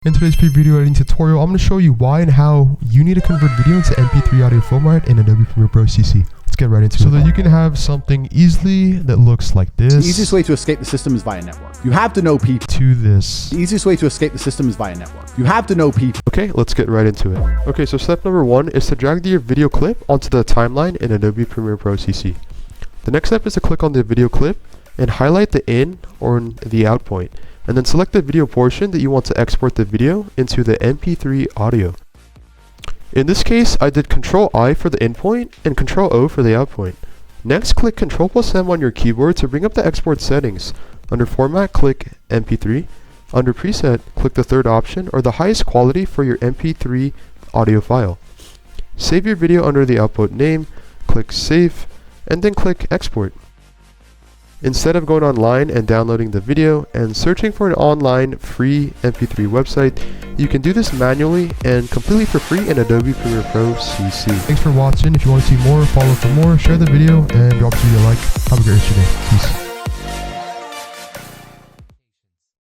In today's video editing tutorial, I'm going to show you why and how you need to convert video into MP3 audio format in Adobe Premiere Pro CC. Let's get right into it. So that you can have something easily that looks like this. The easiest way to escape the system is via network. You have to know people. To this. The easiest way to escape the system is via network. You have to know people. Okay, let's get right into it. Okay, so step number 1 is to drag your video clip onto the timeline in Adobe Premiere Pro CC. The next step is to click on the video clip and highlight the in or the out point, and then select the video portion that you want to export the video into the MP3 audio. In this case, I did Ctrl-I for the in point and Ctrl-O for the out point. Next, click Ctrl+M on your keyboard to bring up the export settings. Under Format, click MP3. Under Preset, click the third option, or the highest quality for your MP3 audio file. Save your video under the output name, click Save, and then click Export. Instead of going online and downloading the video and searching for an online free MP3 website, you can do this manually and completely for free in Adobe Premiere Pro CC. Thanks for watching. If you want to see more, follow for more, share the video, and drop us a like. Have a great rest of your day. Peace.